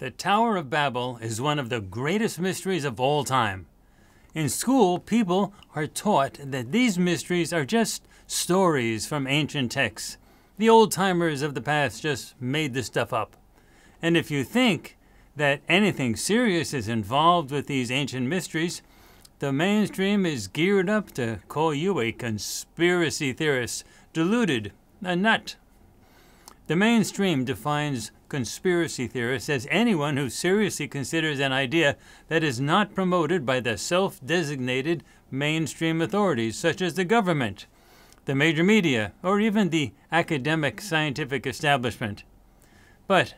The Tower of Babel is one of the greatest mysteries of all time. In school, people are taught that these mysteries are just stories from ancient texts. The old-timers of the past just made this stuff up. And if you think that anything serious is involved with these ancient mysteries, the mainstream is geared up to call you a conspiracy theorist, deluded, a nut. The mainstream defines conspiracy theorists as anyone who seriously considers an idea that is not promoted by the self-designated mainstream authorities, such as the government, the major media, or even the academic scientific establishment. But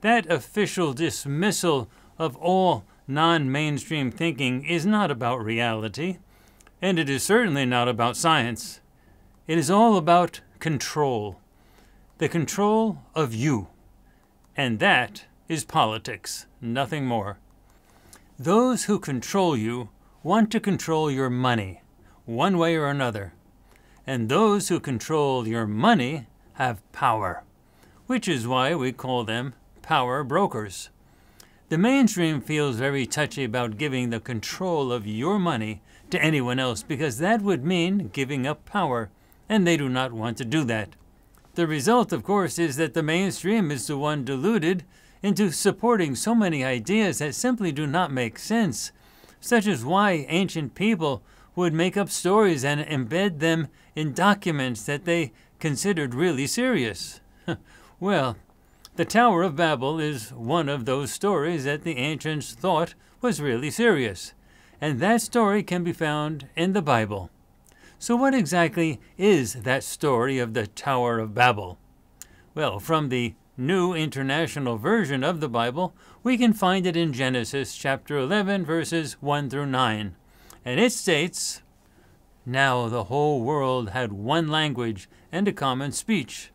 that official dismissal of all non-mainstream thinking is not about reality, and it is certainly not about science. It is all about control. The control of you. And that is politics, nothing more. Those who control you want to control your money, one way or another. And those who control your money have power, which is why we call them power brokers. The mainstream feels very touchy about giving the control of your money to anyone else because that would mean giving up power, and they do not want to do that. The result, of course, is that the mainstream is the one deluded into supporting so many ideas that simply do not make sense, such as why ancient people would make up stories and embed them in documents that they considered really serious. Well, the Tower of Babel is one of those stories that the ancients thought was really serious, and that story can be found in the Bible. So what exactly is that story of the Tower of Babel? Well, from the New International Version of the Bible, we can find it in Genesis chapter 11, verses 1 through 9. And it states, "Now the whole world had one language and a common speech.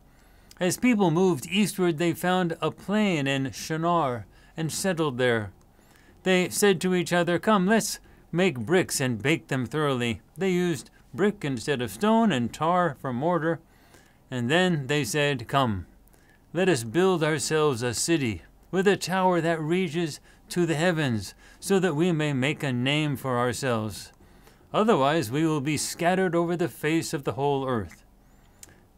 As people moved eastward, they found a plain in Shinar and settled there. They said to each other, 'Come, let's make bricks and bake them thoroughly.' They used brick instead of stone and tar for mortar. And then they said, 'Come, let us build ourselves a city with a tower that reaches to the heavens, so that we may make a name for ourselves. Otherwise we will be scattered over the face of the whole earth.'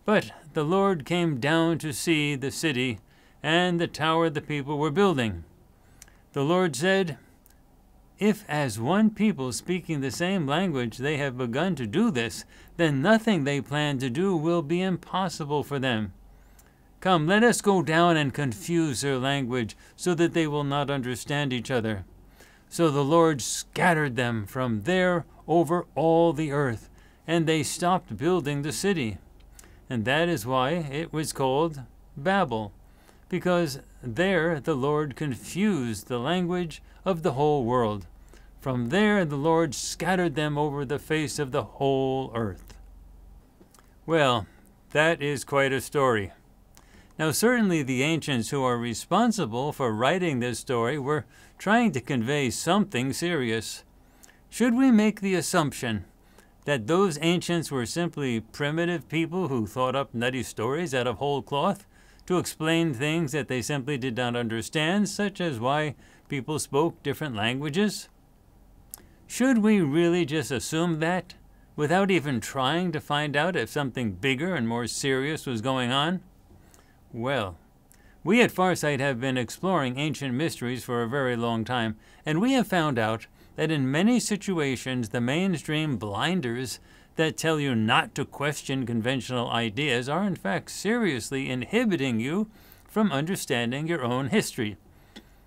But the Lord came down to see the city and the tower the people were building. The Lord said, 'If as one people speaking the same language they have begun to do this, then nothing they plan to do will be impossible for them. Come, let us go down and confuse their language so that they will not understand each other.' So the Lord scattered them from there over all the earth, and they stopped building the city. And that is why it was called Babel, because there the Lord confused the language of the whole world. From there the Lord scattered them over the face of the whole earth." Well, that is quite a story. Now, certainly the ancients who are responsible for writing this story were trying to convey something serious. Should we make the assumption that those ancients were simply primitive people who thought up nutty stories out of whole cloth to explain things that they simply did not understand, such as why people spoke different languages? Should we really just assume that, without even trying to find out if something bigger and more serious was going on? Well, we at Farsight have been exploring ancient mysteries for a very long time, and we have found out that in many situations the mainstream blinders that tell you not to question conventional ideas are in fact seriously inhibiting you from understanding your own history,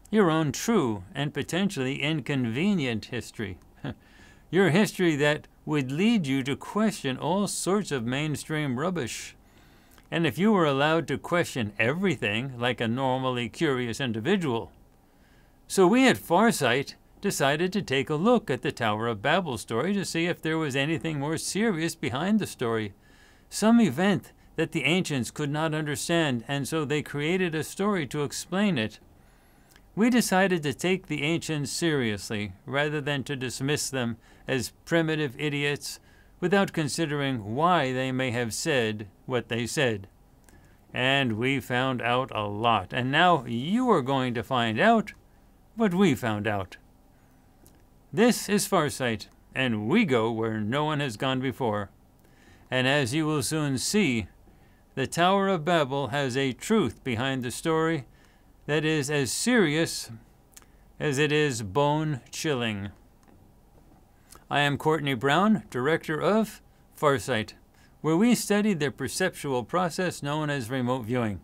your own true and potentially inconvenient history, your history that would lead you to question all sorts of mainstream rubbish. And if you were allowed to question everything like a normally curious individual. So we at Farsight decided to take a look at the Tower of Babel story to see if there was anything more serious behind the story, some event that the ancients could not understand, and so they created a story to explain it. We decided to take the ancients seriously rather than to dismiss them as primitive idiots without considering why they may have said what they said. And we found out a lot. And now you are going to find out what we found out. This is Farsight, and we go where no one has gone before. And as you will soon see, the Tower of Babel has a truth behind the story that is as serious as it is bone-chilling. I am Courtney Brown, director of Farsight, where we study the perceptual process known as remote viewing.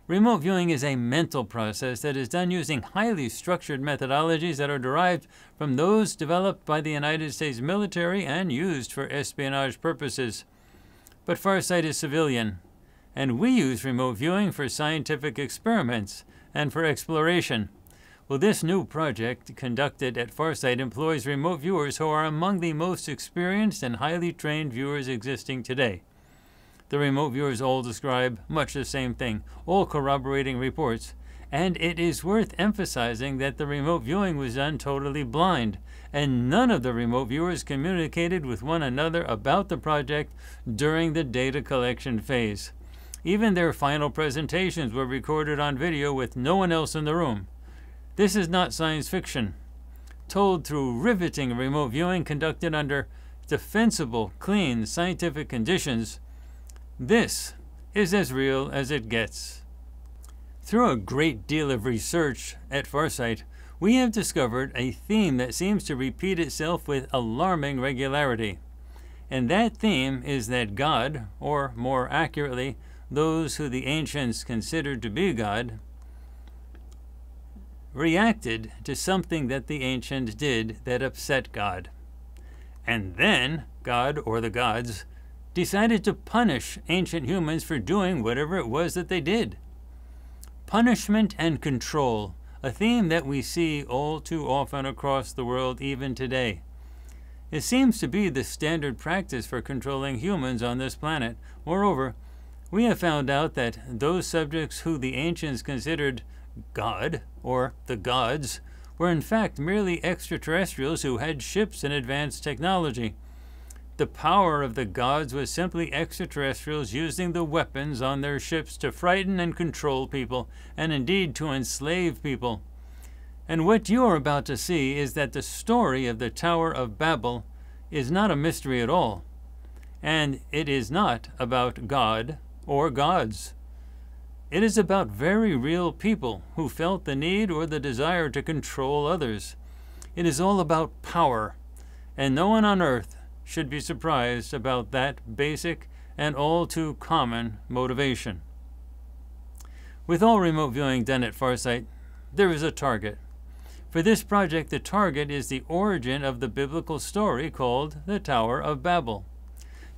Remote viewing is a mental process that is done using highly structured methodologies that are derived from those developed by the United States military and used for espionage purposes. But Farsight is civilian, and we use remote viewing for scientific experiments and for exploration. Well, this new project conducted at Farsight employs remote viewers who are among the most experienced and highly trained viewers existing today. The remote viewers all describe much the same thing, all corroborating reports, and it is worth emphasizing that the remote viewing was done totally blind, and none of the remote viewers communicated with one another about the project during the data collection phase. Even their final presentations were recorded on video with no one else in the room. This is not science fiction. Told through riveting remote viewing conducted under defensible, clean, scientific conditions, this is as real as it gets. Through a great deal of research at Farsight, we have discovered a theme that seems to repeat itself with alarming regularity. And that theme is that God, or more accurately, those who the ancients considered to be God, reacted to something that the ancients did that upset God. And then God, or the gods, decided to punish ancient humans for doing whatever it was that they did. Punishment and control, a theme that we see all too often across the world even today. It seems to be the standard practice for controlling humans on this planet. Moreover, we have found out that those subjects who the ancients considered God, or the gods, were in fact merely extraterrestrials who had ships and advanced technology. The power of the gods was simply extraterrestrials using the weapons on their ships to frighten and control people, and indeed to enslave people. And what you are about to see is that the story of the Tower of Babel is not a mystery at all, and it is not about God or gods. It is about very real people who felt the need or the desire to control others. It is all about power, and no one on earth should be surprised about that basic and all too common motivation. With all remote viewing done at Farsight, there is a target. For this project, the target is the origin of the biblical story called the Tower of Babel.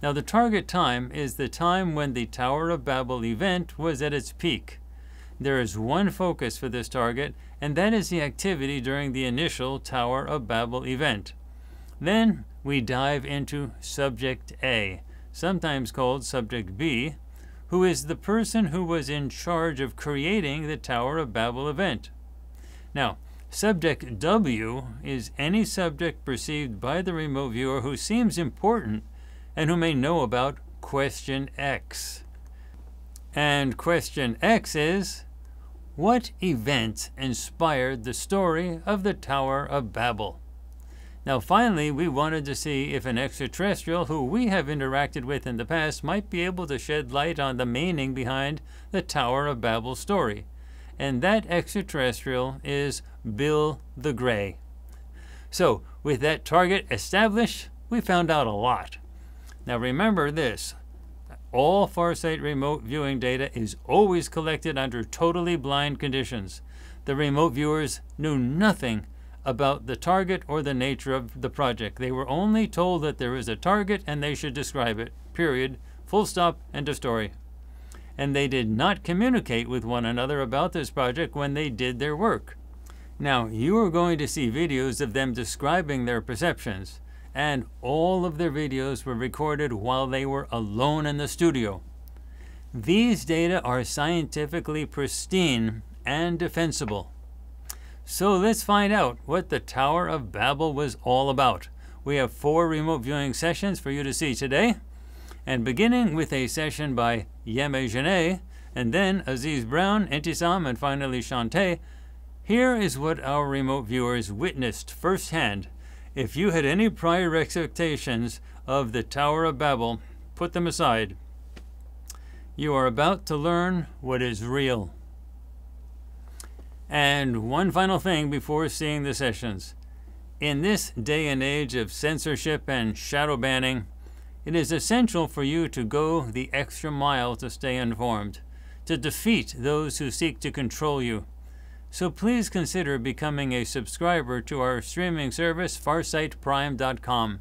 Now, the target time is the time when the Tower of Babel event was at its peak. There is one focus for this target, and that is the activity during the initial Tower of Babel event. Then we dive into Subject A, sometimes called Subject B, who is the person who was in charge of creating the Tower of Babel event. Now, Subject W is any subject perceived by the remote viewer who seems important and who may know about Question X. And Question X is, what event inspired the story of the Tower of Babel? Now, finally, we wanted to see if an extraterrestrial who we have interacted with in the past might be able to shed light on the meaning behind the Tower of Babel story. And that extraterrestrial is Bill the Gray. So, with that target established, we found out a lot. Now, remember this. All Farsight remote viewing data is always collected under totally blind conditions. The remote viewers knew nothing about the target or the nature of the project. They were only told that there is a target and they should describe it. Period. Full stop. End of story. And they did not communicate with one another about this project when they did their work. Now, you are going to see videos of them describing their perceptions, and all of their videos were recorded while they were alone in the studio. These data are scientifically pristine and defensible. So let's find out what the Tower of Babel was all about. We have 4 remote viewing sessions for you to see today. And beginning with a session by Yeme Genet, And then Aziz Brown, Intisam, and finally Shantae. Here is what our remote viewers witnessed firsthand. If you had any prior expectations of the Tower of Babel, put them aside. You are about to learn what is real. And one final thing before seeing the sessions. In this day and age of censorship and shadow banning, it is essential for you to go the extra mile to stay informed, to defeat those who seek to control you. So please consider becoming a subscriber to our streaming service, FARSIGHTPrime.com,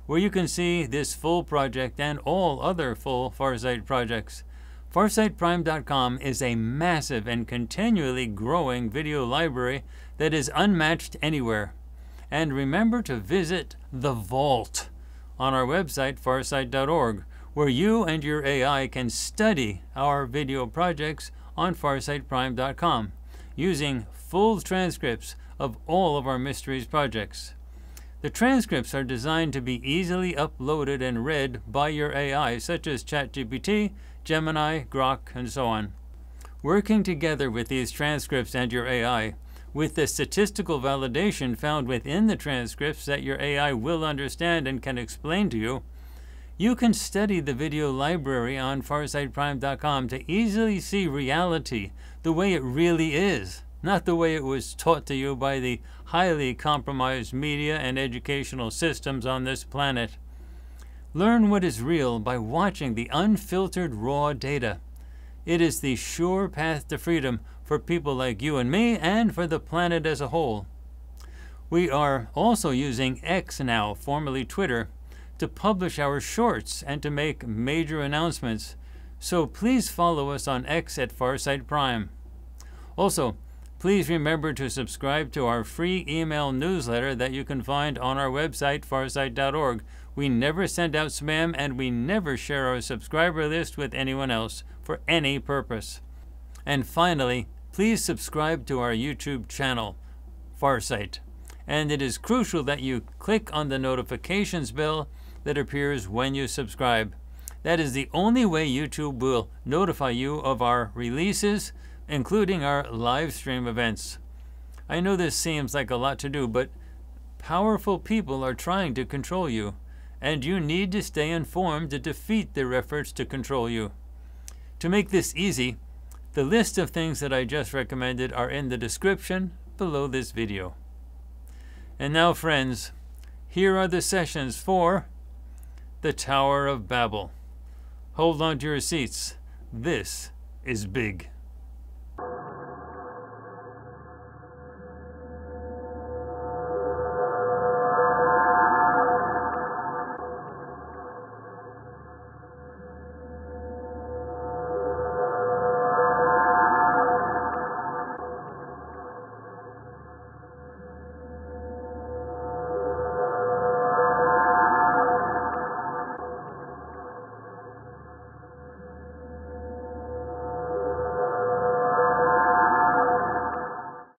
where you can see this full project and all other full Farsight projects. FARSIGHTPrime.com is a massive and continually growing video library that is unmatched anywhere. And remember to visit the Vault on our website, farsight.org, where you and your AI can study our video projects on FARSIGHTPrime.com using full transcripts of all of our Mysteries projects. The transcripts are designed to be easily uploaded and read by your AI, such as ChatGPT, Gemini, Grok, and so on. Working together with these transcripts and your AI, with the statistical validation found within the transcripts that your AI will understand and can explain to you, you can study the video library on FARSIGHTPrime.com to easily see reality the way it really is, not the way it was taught to you by the highly compromised media and educational systems on this planet. Learn what is real by watching the unfiltered raw data. It is the sure path to freedom for people like you and me and for the planet as a whole. We are also using X now, formerly Twitter, to publish our shorts and to make major announcements. So please follow us on X at Farsight Prime. Also, please remember to subscribe to our free email newsletter that you can find on our website, farsight.org. We never send out spam, and we never share our subscriber list with anyone else for any purpose. And finally, please subscribe to our YouTube channel, Farsight. And it is crucial that you click on the notifications bell that appears when you subscribe. That is the only way YouTube will notify you of our releases, including our live stream events. I know this seems like a lot to do, but powerful people are trying to control you, and you need to stay informed to defeat their efforts to control you. To make this easy, the list of things that I just recommended are in the description below this video. And now, friends, here are the sessions for the Tower of Babel. Hold on to your seats. This is big.